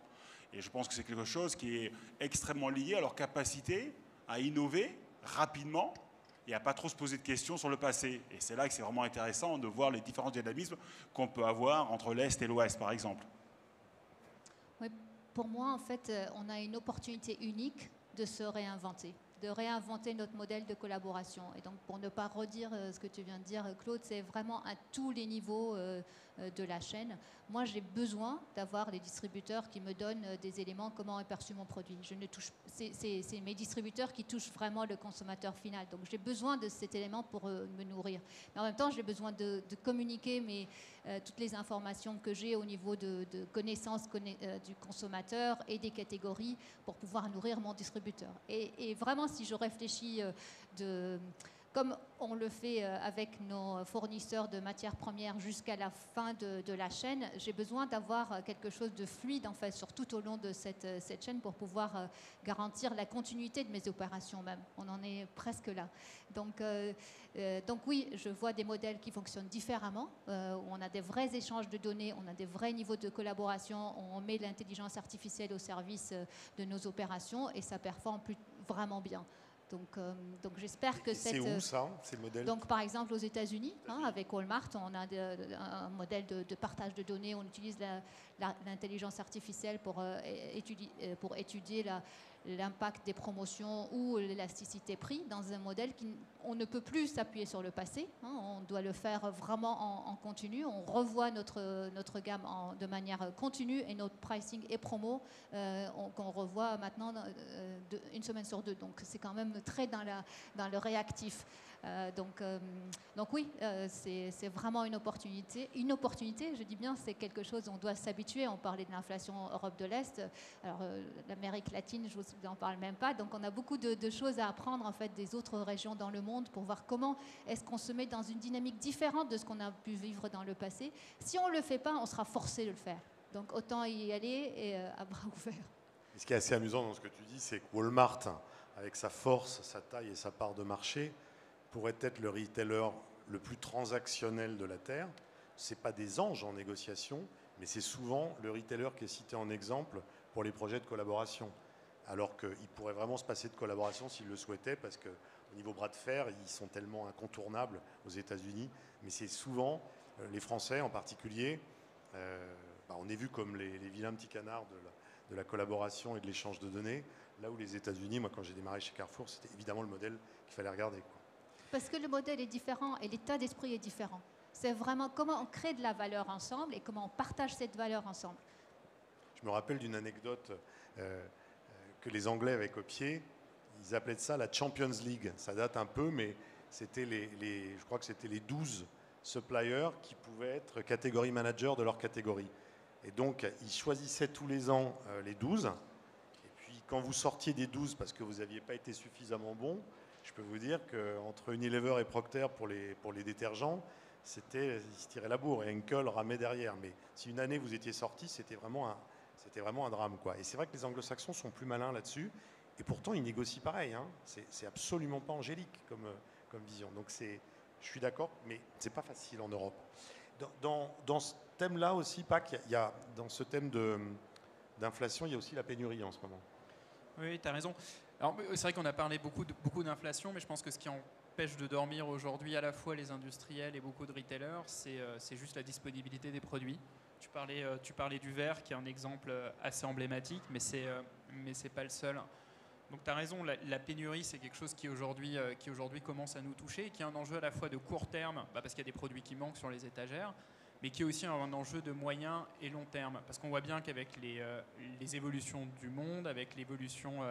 Et je pense que c'est quelque chose qui est extrêmement lié à leur capacité à innover rapidement et à ne pas trop se poser de questions sur le passé. Et c'est là que c'est vraiment intéressant de voir les différents dynamismes qu'on peut avoir entre l'Est et l'Ouest, par exemple. Oui, pour moi, en fait, on a une opportunité unique de se réinventer, de réinventer notre modèle de collaboration. Et donc, pour ne pas redire ce que tu viens de dire, Claude, c'est vraiment à tous les niveaux de la chaîne. Moi, j'ai besoin d'avoir les distributeurs qui me donnent des éléments, comment est perçu mon produit. C'est mes distributeurs qui touchent vraiment le consommateur final. Donc, j'ai besoin de cet élément pour me nourrir. Mais en même temps, j'ai besoin de communiquer toutes les informations que j'ai au niveau de connaissance du consommateur et des catégories pour pouvoir nourrir mon distributeur. Et vraiment, si je réfléchis comme on le fait avec nos fournisseurs de matières premières jusqu'à la fin de la chaîne, j'ai besoin d'avoir quelque chose de fluide en fait, sur tout au long de cette chaîne pour pouvoir garantir la continuité de mes opérations même. On en est presque là. Donc oui, je vois des modèles qui fonctionnent différemment, où on a des vrais échanges de données, on a des vrais niveaux de collaboration, on met l'intelligence artificielle au service de nos opérations et ça performe vraiment bien. Donc j'espère que c'est où ça, ces modèles? Donc par exemple aux États-Unis, avec Walmart, on a un modèle de partage de données. On utilise l'intelligence artificielle pour étudier l'impact des promotions ou l'élasticité prix dans un modèle on ne peut plus s'appuyer sur le passé. On doit le faire vraiment en continu. On revoit notre gamme de manière continue et notre pricing et promo qu'on revoit maintenant une semaine sur 2. Donc c'est quand même très dans le réactif. Donc oui, c'est vraiment une opportunité. Une opportunité, je dis bien, c'est quelque chose, on doit s'habituer. On parlait de l'inflation Europe de l'Est. Alors l'Amérique latine, je vous en parle même pas. Donc on a beaucoup de choses à apprendre en fait des autres régions dans le monde pour voir comment est-ce qu'on se met dans une dynamique différente de ce qu'on a pu vivre dans le passé. Si on ne le fait pas, on sera forcé de le faire. Donc autant y aller et à bras ouverts. Et ce qui est assez amusant dans ce que tu dis, c'est que Walmart, avec sa force, sa taille et sa part de marché, pourrait être le retailer le plus transactionnel de la Terre. Ce n'est pas des anges en négociation, mais c'est souvent le retailer qui est cité en exemple pour les projets de collaboration. Alors qu'il pourrait vraiment se passer de collaboration s'il le souhaitait, parce qu'au niveau bras de fer, ils sont tellement incontournables aux États-Unis. Mais c'est souvent, les Français en particulier, on est vu comme les vilains petits canards de la collaboration et de l'échange de données. Là où les États-Unis, moi quand j'ai démarré chez Carrefour, c'était évidemment le modèle qu'il fallait regarder, quoi. Parce que le modèle est différent et l'état d'esprit est différent. C'est vraiment comment on crée de la valeur ensemble et comment on partage cette valeur ensemble. Je me rappelle d'une anecdote que les Anglais avaient copiée. Ils appelaient ça la Champions League. Ça date un peu, mais c'était je crois que c'était les 12 suppliers qui pouvaient être catégorie manager de leur catégorie. Et donc, ils choisissaient tous les ans les 12. Et puis, quand vous sortiez des 12 parce que vous n'aviez pas été suffisamment bon, je peux vous dire qu'entre Unilever et Procter pour les détergents, ils se tiraient la bourre et Henkel ramait derrière. Mais si une année vous étiez sorti, c'était vraiment un drame, quoi. Et c'est vrai que les anglo-saxons sont plus malins là-dessus. Et pourtant, ils négocient pareil. Hein. C'est absolument pas angélique comme vision. Donc, je suis d'accord, mais c'est pas facile en Europe. Dans ce thème-là aussi, Pâques, dans ce thème d'inflation, il y a aussi la pénurie en ce moment. Oui, tu as raison. Alors, c'est vrai qu'on a parlé beaucoup d'inflation, mais je pense que ce qui empêche de dormir aujourd'hui à la fois les industriels et beaucoup de retailers, c'est juste la disponibilité des produits. Tu parlais du verre, qui est un exemple assez emblématique, mais c'est pas le seul. Donc tu as raison, la pénurie, c'est quelque chose qui aujourd'hui commence à nous toucher et qui est un enjeu à la fois de court terme, parce qu'il y a des produits qui manquent sur les étagères, mais qui est aussi un enjeu de moyen et long terme. Parce qu'on voit bien qu'avec les évolutions du monde, avec l'évolution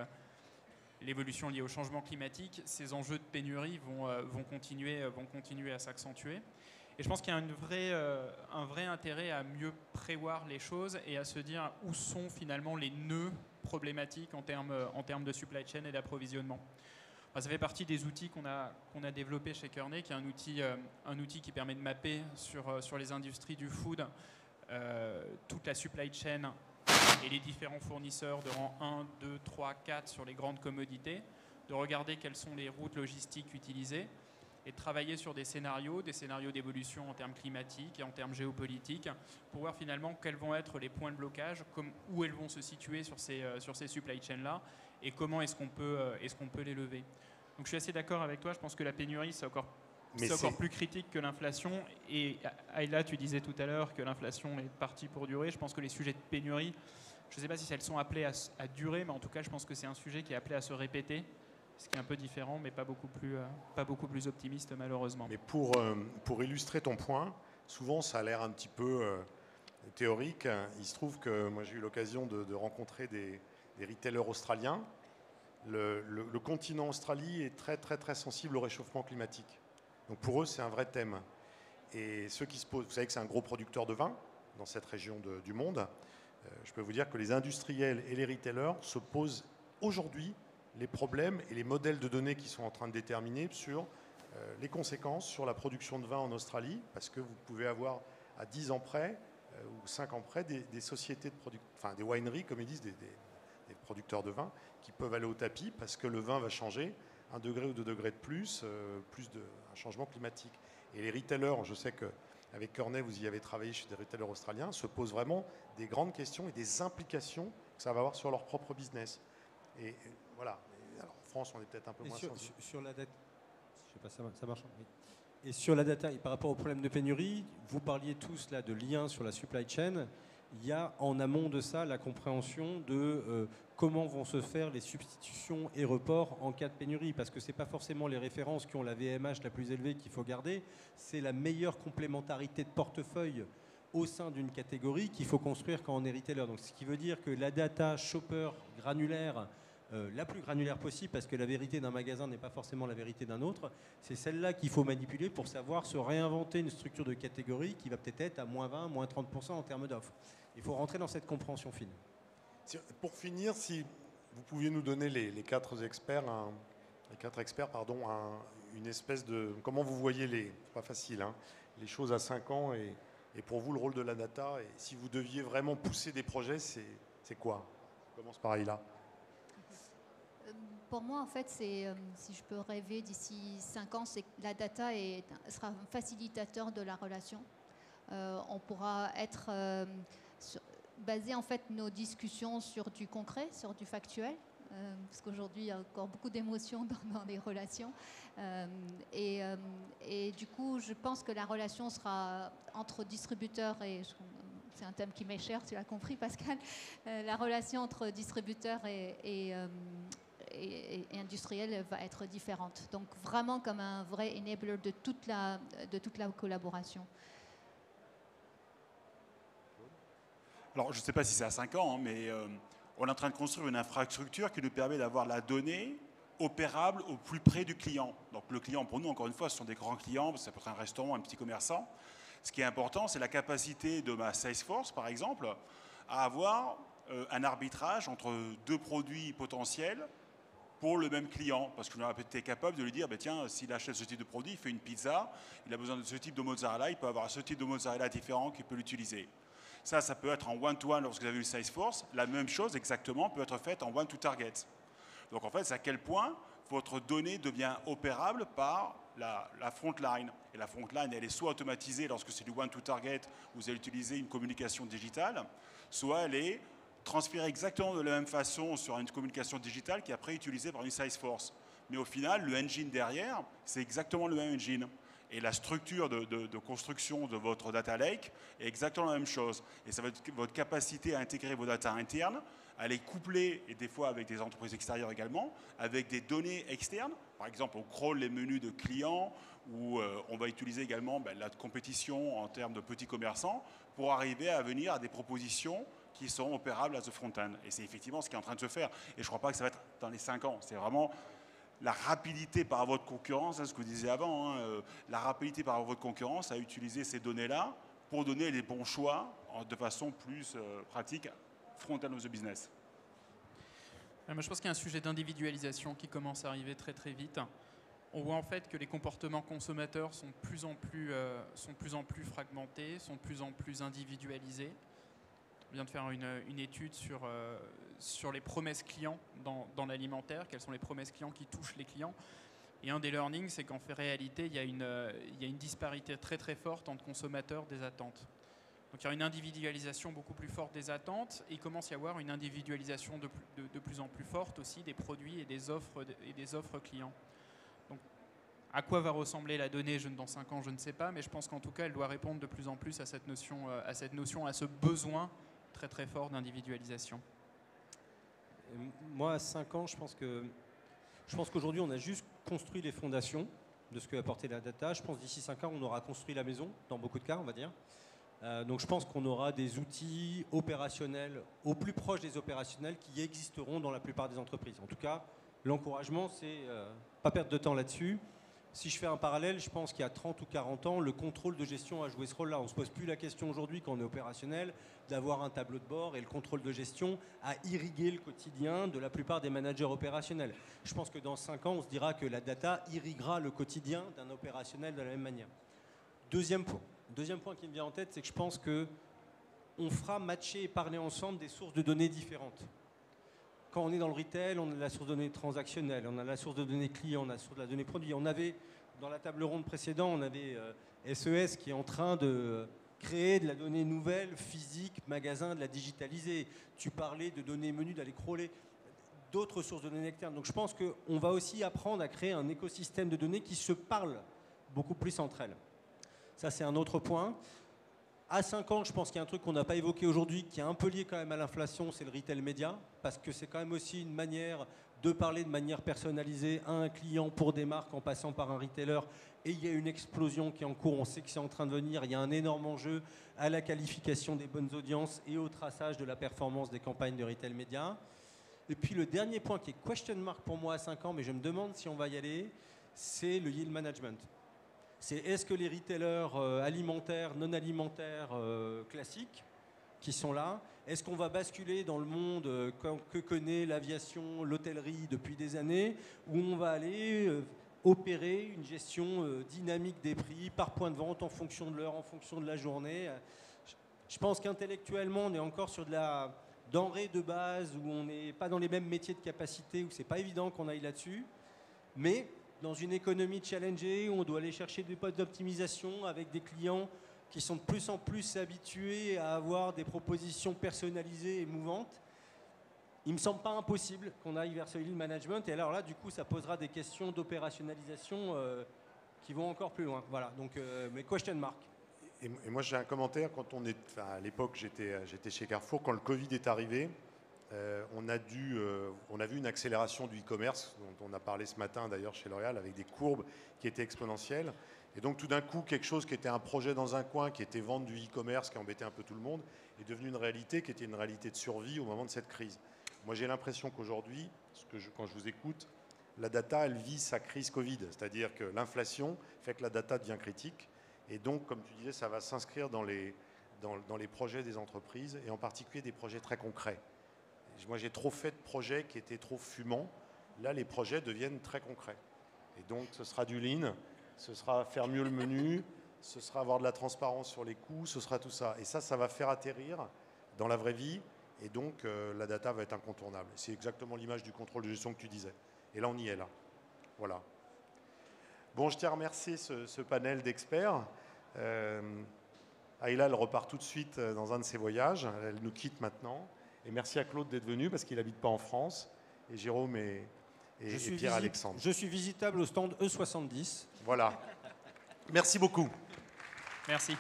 liée au changement climatique, ces enjeux de pénurie vont continuer à s'accentuer. Et je pense qu'il y a un vrai intérêt à mieux prévoir les choses et à se dire où sont finalement les nœuds problématiques en termes de supply chain et d'approvisionnement. Ça fait partie des outils qu'on a développés chez Kearney, qui est un outil qui permet de mapper sur les industries du food toute la supply chain et les différents fournisseurs de rang 1, 2, 3, 4 sur les grandes commodités, de regarder quelles sont les routes logistiques utilisées et de travailler sur des scénarios d'évolution en termes climatiques et en termes géopolitiques pour voir finalement quels vont être les points de blocage, où elles vont se situer sur ces supply chains-là et comment est-ce qu'on peut les lever. Donc je suis assez d'accord avec toi, je pense que la pénurie c'est encore plus critique que l'inflation. Et Ayla, tu disais tout à l'heure que l'inflation est partie pour durer. Je pense que les sujets de pénurie, je ne sais pas si elles sont appelées à durer, mais en tout cas je pense que c'est un sujet qui est appelé à se répéter. Ce qui est un peu différent, mais pas beaucoup plus optimiste malheureusement. Mais pour illustrer ton point, souvent ça a l'air un petit peu théorique. Il se trouve que moi j'ai eu l'occasion de rencontrer des retailers australiens. Le continent Australie est très très très sensible au réchauffement climatique. Donc pour eux c'est un vrai thème. Et ceux qui se posent, vous savez que c'est un gros producteur de vin dans cette région du monde. Je peux vous dire que les industriels et les retailers se posent aujourd'hui les problèmes et les modèles de données qui sont en train de déterminer sur les conséquences sur la production de vin en Australie, parce que vous pouvez avoir à 10 ans près ou 5 ans près des sociétés des wineries, comme ils disent, des producteurs de vin, qui peuvent aller au tapis parce que le vin va changer 1 degré ou 2 degrés de plus un changement climatique. Et les retailers, je sais qu'avec Kearney, vous y avez travaillé chez des retailers australiens, se posent vraiment des grandes questions et des implications que ça va avoir sur leur propre business. Et voilà. Alors, en France, on est peut-être un peu moins sensible. Sur la data, je sais pas, ça marche. Oui. Et sur la data, et par rapport au problème de pénurie, vous parliez tous là de liens sur la supply chain. Il y a en amont de ça la compréhension de comment vont se faire les substitutions et reports en cas de pénurie. Parce que ce n'est pas forcément les références qui ont la VMH la plus élevée qu'il faut garder, c'est la meilleure complémentarité de portefeuille au sein d'une catégorie qu'il faut construire quand on est retailer. Donc, ce qui veut dire que la data shopper granulaire, la plus granulaire possible, parce que la vérité d'un magasin n'est pas forcément la vérité d'un autre, c'est celle-là qu'il faut manipuler pour savoir se réinventer une structure de catégorie qui va peut-être être à moins 20, moins 30% en termes d'offres. Il faut rentrer dans cette compréhension fine. Pour finir, si vous pouviez nous donner les quatre experts, une espèce de... Comment vous voyez c'est pas facile, hein, les choses à 5 ans et pour vous le rôle de la data, et si vous deviez vraiment pousser des projets, c'est quoi? On commence par Ayla. Pour moi, en fait, si je peux rêver d'ici 5 ans, c'est que la data sera un facilitateur de la relation. On pourra être baser en fait nos discussions sur du concret, sur du factuel, parce qu'aujourd'hui il y a encore beaucoup d'émotions dans les relations. Et du coup, je pense que la relation sera entre distributeurs et c'est un thème qui m'est cher, tu l'as compris Pascal, la relation entre distributeurs et industriel va être différente. Donc vraiment comme un vrai enabler de toute la collaboration. Alors je ne sais pas si c'est à 5 ans, mais on est en train de construire une infrastructure qui nous permet d'avoir la donnée opérable au plus près du client. Donc le client, pour nous, encore une fois, ce sont des grands clients, ça peut être un restaurant, un petit commerçant. Ce qui est important, c'est la capacité de ma Salesforce, par exemple, à avoir un arbitrage entre deux produits potentiels pour le même client. Parce que j'aurais été capable de lui dire, tiens, s'il achète ce type de produit, il fait une pizza, il a besoin de ce type de mozzarella, il peut avoir ce type de mozzarella différent qu'il peut l'utiliser. Ça peut être en one-to-one lorsque vous avez eu Salesforce. La même chose exactement peut être faite en one-to-target. Donc en fait, c'est à quel point votre donnée devient opérable par la front line. Et la front line, elle est soit automatisée lorsque c'est du one-to-target, vous allez utiliser une communication digitale, soit elle est transférée exactement de la même façon sur une communication digitale qui est après utilisée par une Salesforce. Mais au final, le engine derrière, c'est exactement le même engine. Et la structure de construction de votre data lake est exactement la même chose. Et ça va être votre capacité à intégrer vos data internes, à les coupler, et des fois avec des entreprises extérieures également, avec des données externes. Par exemple, on crawl les menus de clients, ou on va utiliser également la compétition en termes de petits commerçants pour arriver à venir à des propositions qui sont opérables à the front-end. Et c'est effectivement ce qui est en train de se faire. Et je ne crois pas que ça va être dans les 5 ans. C'est vraiment la rapidité par votre concurrence, ce que vous disiez avant, la rapidité par votre concurrence à utiliser ces données-là pour donner les bons choix de façon plus pratique, front-end of the business. Moi, je pense qu'il y a un sujet d'individualisation qui commence à arriver très très vite. On voit en fait que les comportements consommateurs sont de plus en plus fragmentés, sont de plus en plus individualisés. On vient de faire une étude sur les promesses clients dans l'alimentaire, quelles sont les promesses clients qui touchent les clients. Et un des learnings, c'est qu'en réalité, il y a une disparité très très forte entre consommateurs des attentes. Donc il y a une individualisation beaucoup plus forte des attentes et il commence à y avoir une individualisation de plus en plus forte aussi des produits et des offres clients. Donc à quoi va ressembler la donnée dans 5 ans, je ne sais pas, mais je pense qu'en tout cas, elle doit répondre de plus en plus à cette notion, à ce besoin très très fort d'individualisation. Moi, à 5 ans, je pense qu'aujourd'hui, on a juste construit les fondations de ce que va apporter la data. Je pense d'ici 5 ans, on aura construit la maison, dans beaucoup de cas, on va dire. Donc je pense qu'on aura des outils opérationnels, au plus proche des opérationnels, qui existeront dans la plupart des entreprises. En tout cas, l'encouragement, c'est pas perdre de temps là-dessus. Si je fais un parallèle, je pense qu'il y a 30 ou 40 ans, le contrôle de gestion a joué ce rôle-là. On ne se pose plus la question aujourd'hui, quand on est opérationnel, d'avoir un tableau de bord et le contrôle de gestion a irrigué le quotidien de la plupart des managers opérationnels. Je pense que dans 5 ans, on se dira que la data irriguera le quotidien d'un opérationnel de la même manière. Deuxième point qui me vient en tête, c'est que je pense qu'on fera matcher et parler ensemble des sources de données différentes. Quand on est dans le retail, on a la source de données transactionnelle, on a la source de données clients, on a la source de la donnée produit. On avait, dans la table ronde précédente, on avait SES qui est en train de créer de la donnée nouvelle, physique, magasin, de la digitaliser. Tu parlais de données menus, d'aller crawler d'autres sources de données externes. Donc je pense qu'on va aussi apprendre à créer un écosystème de données qui se parlent beaucoup plus entre elles. Ça, c'est un autre point. À 5 ans, je pense qu'il y a un truc qu'on n'a pas évoqué aujourd'hui, qui est un peu lié quand même à l'inflation, c'est le retail média, parce que c'est quand même aussi une manière de parler de manière personnalisée à un client pour des marques en passant par un retailer. Et il y a une explosion qui est en cours, on sait que c'est en train de venir. Il y a un énorme enjeu à la qualification des bonnes audiences et au traçage de la performance des campagnes de retail média. Et puis le dernier point qui est question mark pour moi à 5 ans, mais je me demande si on va y aller, c'est le yield management. C'est est-ce que les retailers alimentaires, non alimentaires classiques qui sont là, est-ce qu'on va basculer dans le monde que connaît l'aviation, l'hôtellerie depuis des années, où on va aller opérer une gestion dynamique des prix par point de vente en fonction de l'heure, en fonction de la journée. Je pense qu'intellectuellement, on est encore sur de la denrée de base, où on n'est pas dans les mêmes métiers de capacité, où c'est pas évident qu'on aille là-dessus, mais dans une économie challengée où on doit aller chercher des postes d'optimisation avec des clients qui sont de plus en plus habitués à avoir des propositions personnalisées et mouvantes, il ne me semble pas impossible qu'on aille vers ce yield management. Et alors là, du coup, ça posera des questions d'opérationnalisation qui vont encore plus loin. Voilà, donc mes question mark. Et moi, j'ai un commentaire. À l'époque, j'étais chez Carrefour. Quand le Covid est arrivé, on a vu une accélération du e-commerce, dont on a parlé ce matin d'ailleurs chez L'Oréal, avec des courbes qui étaient exponentielles. Et donc tout d'un coup, quelque chose qui était un projet dans un coin, qui était vendre du e-commerce, qui embêtait un peu tout le monde, est devenu une réalité qui était une réalité de survie au moment de cette crise. Moi, j'ai l'impression qu'aujourd'hui, quand je vous écoute, la data, elle vit sa crise Covid. C'est-à-dire que l'inflation fait que la data devient critique. Et donc, comme tu disais, ça va s'inscrire dans les projets des entreprises, et en particulier des projets très concrets. Moi, j'ai trop fait de projets qui étaient trop fumants. Là, les projets deviennent très concrets. Et donc, ce sera du lean, ce sera faire mieux le menu, ce sera avoir de la transparence sur les coûts, ce sera tout ça. Et ça va faire atterrir dans la vraie vie. Et donc, la data va être incontournable. C'est exactement l'image du contrôle de gestion que tu disais. Et là, on y est, là. Voilà. Bon, je tiens à remercier ce panel d'experts. Ayla, elle repart tout de suite dans un de ses voyages. Elle nous quitte maintenant. Et merci à Claude d'être venu, parce qu'il n'habite pas en France. Et Jérôme et Pierre-Alexandre. Je suis visitable au stand E70. Voilà. Merci beaucoup. Merci.